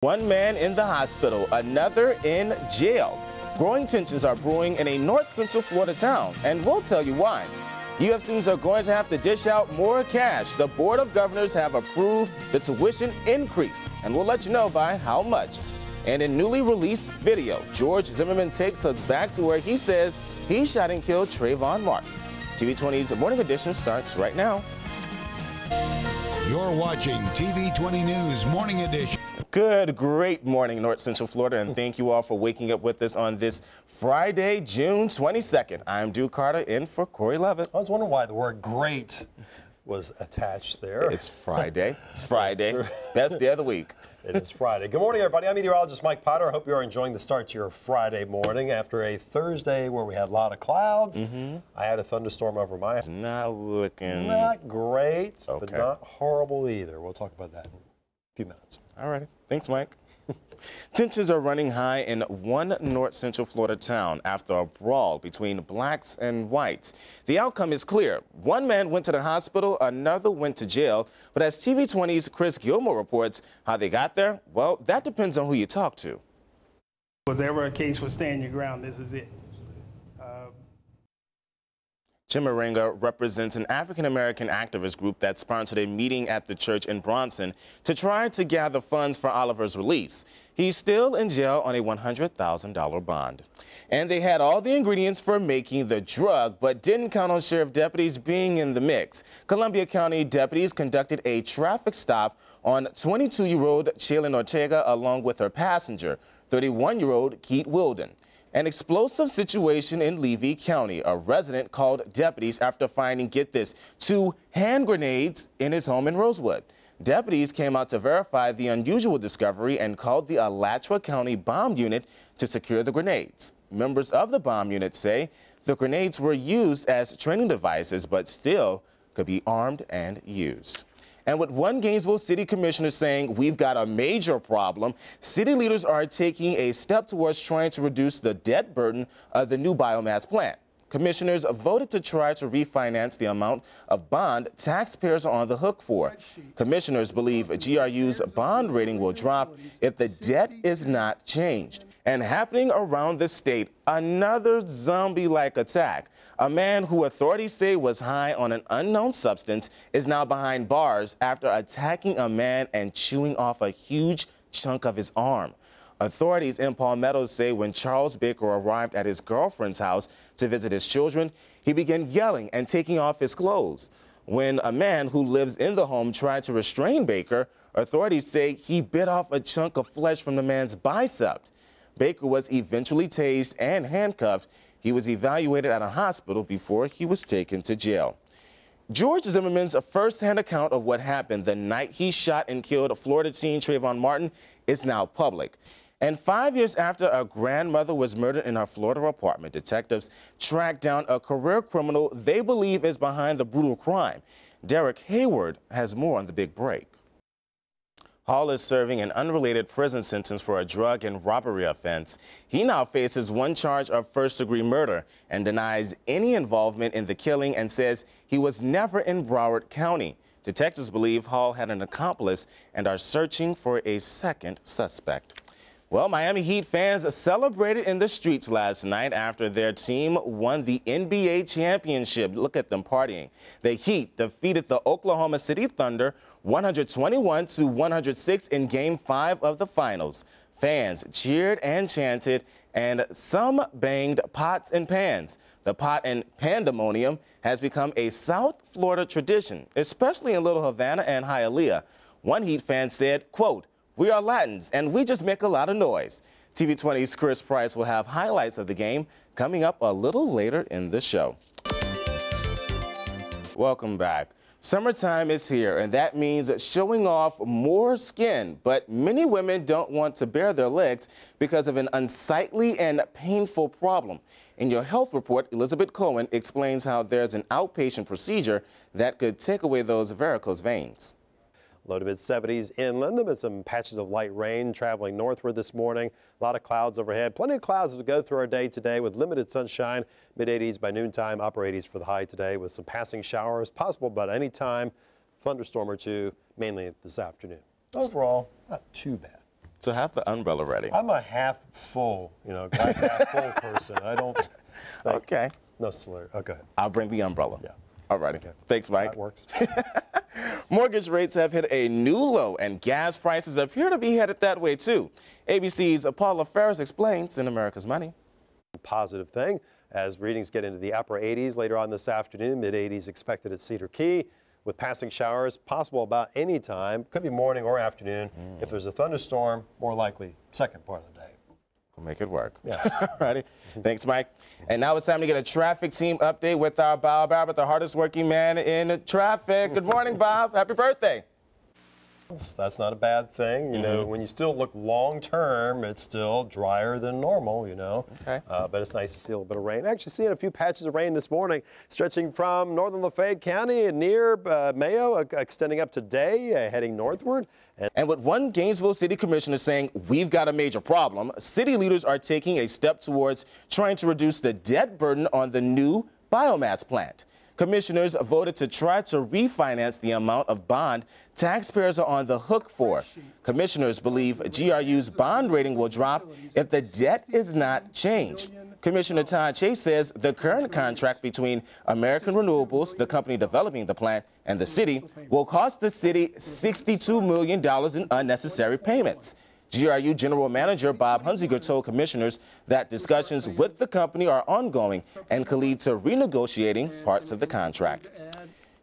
One man in the hospital, another in jail. Growing tensions are brewing in a north central Florida town, and we'll tell you why. UF students are going to have to dish out more cash. The Board of Governors have approved the tuition increase, and we'll let you know by how much. And in newly released video, George Zimmerman takes us back to where he says he shot and killed Trayvon Martin. TV 20's Morning Edition starts right now. You're watching TV 20 News Morning Edition. Great morning, North Central Florida, and thank you all for waking up with us on this Friday, June 22nd. I'm Duke Carter in for Corey Levitt. I was wondering why the word great was attached there. It's Friday. It's Friday. Best day of the week. It is Friday. Good morning, everybody. I'm meteorologist Mike Potter. I hope you are enjoying the start to your Friday morning after a Thursday where we had a lot of clouds. I had a thunderstorm over my house. Not looking. Not great, Okay. but not horrible either. We'll talk about that in a few minutes. All right. Thanks, Mike. Tensions are running high in one North Central Florida town after a brawl between blacks and whites. The outcome is clear. One man went to the hospital, another went to jail. But as TV 20's Chris Gilmore reports, how they got there, well, that depends on who you talk to. Was ever a case for stand your ground, this is it. Jim Moringa represents an African-American activist group that sponsored a meeting at the church in Bronson to try to gather funds for Oliver's release. He's still in jail on a $100,000 bond. And they had all the ingredients for making the drug, but didn't count on sheriff deputies being in the mix. Columbia County deputies conducted a traffic stop on 22-year-old Shaylin Ortega along with her passenger, 31-year-old Keith Wilden. An explosive situation in Levy County. A resident called deputies after finding, get this, 2 hand grenades in his home in Rosewood. Deputies came out to verify the unusual discovery and called the Alachua County Bomb Unit to secure the grenades. Members of the bomb unit say the grenades were used as training devices, but still could be armed and used. And with one Gainesville City Commissioner saying we've got a major problem, city leaders are taking a step towards trying to reduce the debt burden of the new biomass plant. Commissioners voted to try to refinance the amount of bond taxpayers are on the hook for. Commissioners believe GRU's bond rating will drop if the debt is not changed. And happening around the state, another zombie-like attack. A man who authorities say was high on an unknown substance is now behind bars after attacking a man and chewing off a huge chunk of his arm. Authorities in Palmetto say when Charles Baker arrived at his girlfriend's house to visit his children, he began yelling and taking off his clothes. When a man who lives in the home tried to restrain Baker, authorities say he bit off a chunk of flesh from the man's bicep. Baker was eventually tased and handcuffed. He was evaluated at a hospital before he was taken to jail. George Zimmerman's first-hand account of what happened the night he shot and killed Florida teen Trayvon Martin is now public. And 5 years after a grandmother was murdered in her Florida apartment, detectives tracked down a career criminal they believe is behind the brutal crime. Derek Hayward has more on the big break. Hall is serving an unrelated prison sentence for a drug and robbery offense. He now faces one charge of first-degree murder and denies any involvement in the killing and says he was never in Broward County. Detectives believe Hall had an accomplice and are searching for a second suspect. Well, Miami Heat fans celebrated in the streets last night after their team won the NBA championship. Look at them partying. The Heat defeated the Oklahoma City Thunder 121-106 in Game 5 of the finals. Fans cheered and chanted, and some banged pots and pans. The pot and pandemonium has become a South Florida tradition, especially in Little Havana and Hialeah. One Heat fan said, quote, "We are Latins, and we just make a lot of noise." TV 20's Chris Price will have highlights of the game coming up a little later in the show. Welcome back. Summertime is here, and that means showing off more skin. But many women don't want to bare their legs because of an unsightly and painful problem. In your health report, Elizabeth Cohen explains how there's an outpatient procedure that could take away those varicose veins. Low to mid-70s inland and some patches of light rain traveling northward this morning. A lot of clouds overhead. Plenty of clouds as we go through our day today with limited sunshine. Mid-80s by noontime, upper 80s for the high today with some passing showers possible about any time. Thunderstorm or two, mainly this afternoon. Overall, not too bad. So have the umbrella ready. I'm a half full, glass half full person. I don't. Okay. No slur. Okay. I'll bring the umbrella. Yeah. All righty. Okay. Thanks, Mike. That works. Mortgage rates have hit a new low, and gas prices appear to be headed that way, too. ABC's Paula Ferris explains in America's Money. Positive thing as readings get into the upper 80s later on this afternoon. Mid-80s expected at Cedar Key, with passing showers possible about any time. Could be morning or afternoon. If there's a thunderstorm, more likely second part of the day. We'll make it work. Yes. All righty. Thanks, Mike. And now it's time to get a traffic team update with our Bob Abbott, the hardest working man in traffic. Good morning, Bob. Happy birthday. That's not a bad thing. When you still look long term, it's still drier than normal, Okay. But it's nice to see a little bit of rain. Actually seeing a few patches of rain this morning, stretching from northern Lafayette County and near Mayo, extending up today, heading northward. And with one Gainesville City Commissioner saying, we've got a major problem, city leaders are taking a step towards trying to reduce the debt burden on the new biomass plant. Commissioners voted to try to refinance the amount of bond taxpayers are on the hook for. Commissioners believe GRU's bond rating will drop if the debt is not changed. Commissioner Todd Chase says the current contract between American Renewables, the company developing the plant, and the city will cost the city $62 million in unnecessary payments. GRU General Manager Bob Hunziker told commissioners that discussions with the company are ongoing and could lead to renegotiating parts of the contract.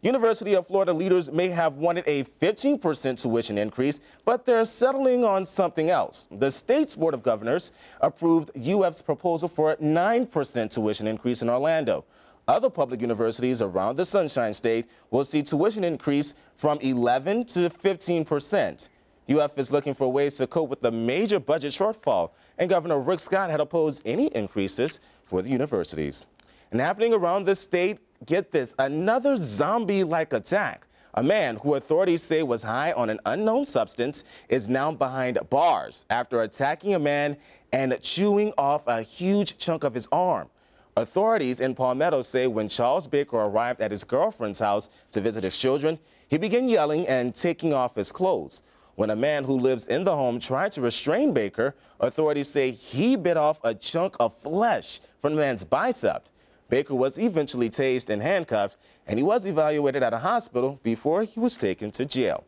University of Florida leaders may have wanted a 15% tuition increase, but they're settling on something else. The state's Board of Governors approved UF's proposal for a 9% tuition increase in Orlando. Other public universities around the Sunshine State will see tuition increase from 11 to 15%. UF is looking for ways to cope with the major budget shortfall, and Governor Rick Scott had opposed any increases for the universities. And happening around the state, get this, another zombie-like attack. A man who authorities say was high on an unknown substance is now behind bars after attacking a man and chewing off a huge chunk of his arm. Authorities in Palmetto say when Charles Baker arrived at his girlfriend's house to visit his children, he began yelling and taking off his clothes. When a man who lives in the home tried to restrain Baker, authorities say he bit off a chunk of flesh from the man's bicep. Baker was eventually tased and handcuffed, and he was evaluated at a hospital before he was taken to jail.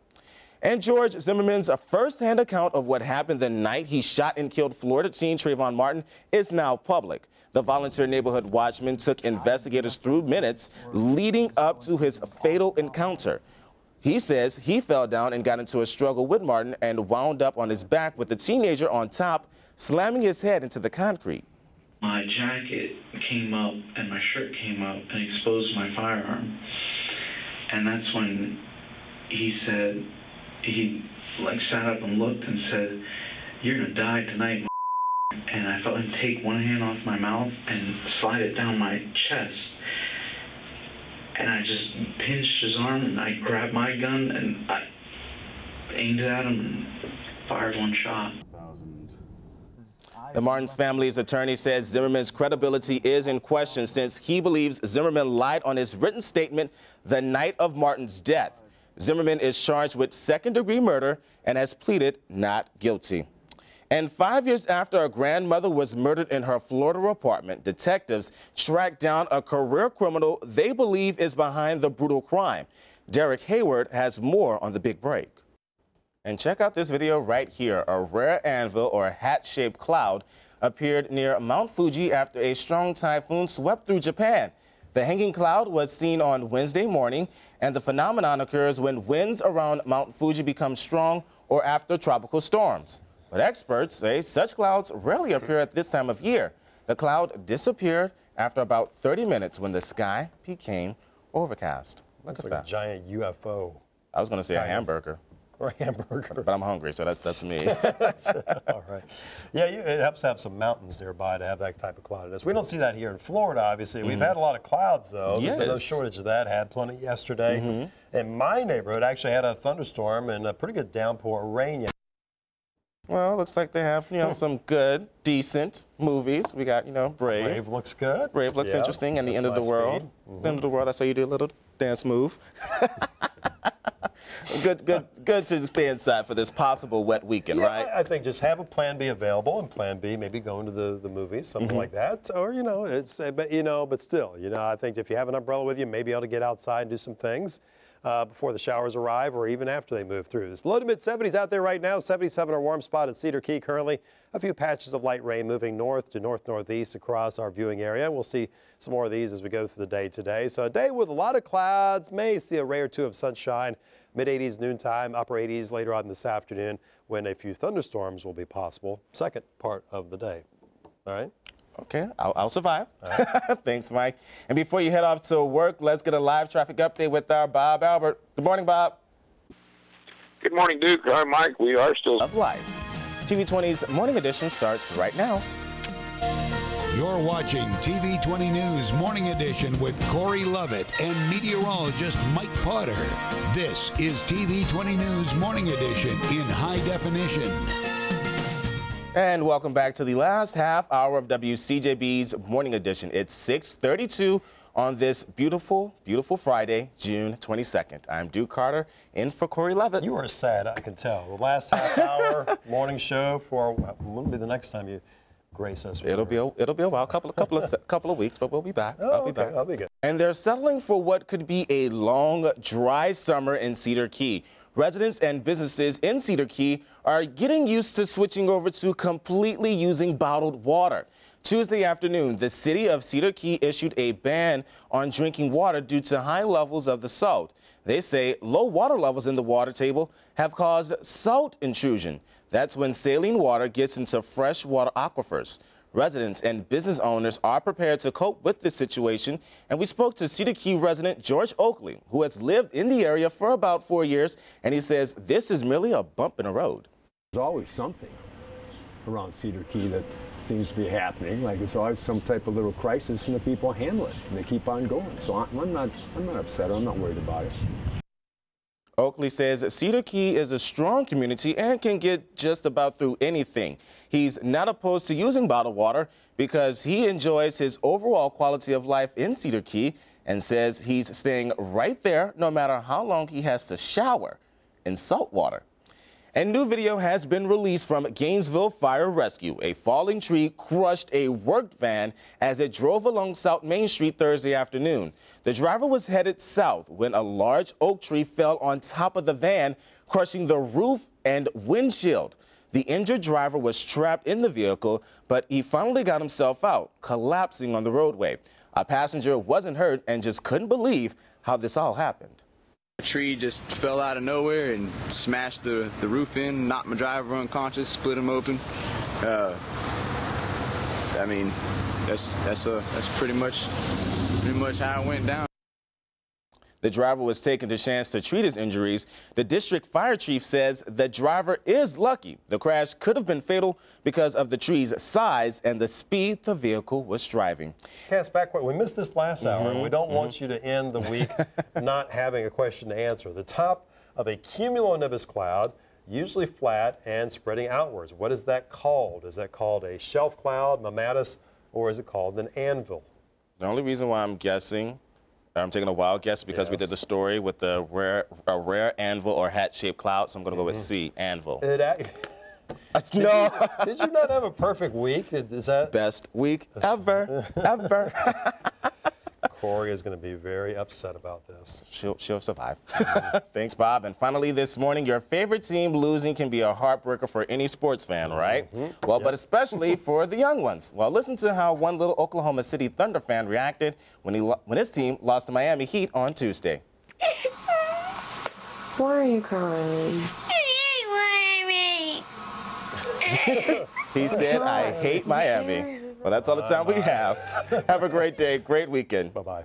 And George Zimmerman's first-hand account of what happened the night he shot and killed Florida teen Trayvon Martin is now public. The volunteer neighborhood watchman took investigators through minutes leading up to his fatal encounter. He says he fell down and got into a struggle with Martin and wound up on his back with the teenager on top, slamming his head into the concrete. My jacket came up and my shirt came up and exposed my firearm. And that's when he said, he sat up and looked and said, "You're gonna die tonight." And I felt him take one hand off my mouth and slide it down my chest. And I just pinched his arm, and I grabbed my gun, and I aimed it at him and fired one shot. The Martin's family's attorney says Zimmerman's credibility is in question since he believes Zimmerman lied on his written statement the night of Martin's death. Zimmerman is charged with second-degree murder and has pleaded not guilty. And 5 years after a grandmother was murdered in her Florida apartment, detectives tracked down a career criminal they believe is behind the brutal crime. Derek Hayward has more on the big break. And check out this video right here. A rare anvil or hat-shaped cloud appeared near Mount Fuji after a strong typhoon swept through Japan. The hanging cloud was seen on Wednesday morning, and the phenomenon occurs when winds around Mount Fuji become strong or after tropical storms. But experts say such clouds rarely appear at this time of year. The cloud disappeared after about 30 minutes when the sky became overcast. Looks like a giant UFO. I was going to say a hamburger. Or a hamburger. But I'm hungry, so that's me. All right. Yeah, it helps to have some mountains nearby to have that type of cloudiness. We don't see that here in Florida, obviously. We've had a lot of clouds, though. Yes. There's been no shortage of that. Had plenty yesterday. And my neighborhood actually had a thunderstorm and a pretty good downpour of rain yesterday. Well, looks like they have, some good, decent movies. We got, Brave. Brave looks good. Brave looks interesting, and The End of the World. The End of the World, that's how you do a little dance move. Good to stay inside for this possible wet weekend, right? I think just have a plan B available, and plan B maybe going to the movies, something like that, or but still, I think if you have an umbrella with you, maybe able to get outside and do some things before the showers arrive, or even after they move through. It's low to mid 70s out there right now. 77 our warm spot at Cedar Key currently. A few patches of light rain moving north to north-northeast across our viewing area. We'll see some more of these as we go through the day today. So a day with a lot of clouds, may see a ray or two of sunshine. Mid-80s noontime, upper 80s later on this afternoon when a few thunderstorms will be possible. Second part of the day. All right? Okay, I'll survive. All right. Thanks, Mike. And before you head off to work, let's get a live traffic update with our Bob Albert. Good morning, Bob. Good morning, Duke. All right, Mike. We are still Of life. TV20's Morning Edition starts right now. You're watching TV 20 News Morning Edition with Corey Lovett and meteorologist Mike Potter. This is TV 20 News Morning Edition in high definition. And welcome back to the last half hour of WCJB's Morning Edition. It's 6:32 on this beautiful, beautiful Friday, June 22nd. I'm Duke Carter, in for Corey Lovett. You are sad, I can tell. The last half hour morning show for when will be the next time you grace us? It'll be a while, couple of weeks, but we'll be back. I'll be back. I'll be good. And they're settling for what could be a long, dry summer in Cedar Key. Residents and businesses in Cedar Key are getting used to switching over to completely using bottled water. Tuesday afternoon, the city of Cedar Key issued a ban on drinking water due to high levels of the salt. They say low water levels in the water table have caused salt intrusion. That's when saline water gets into freshwater aquifers. Residents and business owners are prepared to cope with this situation, and we spoke to Cedar Key resident George Oakley, who has lived in the area for about 4 years, and he says this is merely a bump in the road. There's always something around Cedar Key that seems to be happening. Like there's always some type of little crisis, and the people handle it, and they keep on going. So I'm not upset. I'm not worried about it. Oakley says Cedar Key is a strong community and can get just about through anything. He's not opposed to using bottled water because he enjoys his overall quality of life in Cedar Key and says he's staying right there no matter how long he has to shower in salt water. A new video has been released from Gainesville Fire Rescue. A falling tree crushed a work van as it drove along South Main Street Thursday afternoon. The driver was headed south when a large oak tree fell on top of the van, crushing the roof and windshield. The injured driver was trapped in the vehicle, but he finally got himself out, collapsing on the roadway. A passenger wasn't hurt and just couldn't believe how this all happened. A tree just fell out of nowhere and smashed the roof in, knocked my driver unconscious, split him open. I mean, that's pretty much how it went down. The driver was taken to Shands to treat his injuries. The district fire chief says the driver is lucky. The crash could have been fatal because of the tree's size and the speed the vehicle was driving. Cass, we missed this last hour, and we don't want you to end the week not having a question to answer. The top of a cumulonimbus cloud, usually flat and spreading outwards. What is that called? Is that called a shelf cloud, mammatus, or is it called an anvil? The only reason why I'm guessing, I'm taking a wild guess because we did the story with the rare anvil or hat-shaped cloud, so I'm going to go with C, anvil. Did you not have a perfect week? Is that best week ever, ever? Corey is going to be very upset about this. She'll survive. Thanks, Bob. And finally this morning, your favorite team losing can be a heartbreaker for any sports fan, right? Well, but especially for the young ones. Well, listen to how one little Oklahoma City Thunder fan reacted when his team lost to Miami Heat on Tuesday. Why are you crying? He said, I hate Miami. Well, that's all the time we have. Have a great day, great weekend. Bye-bye.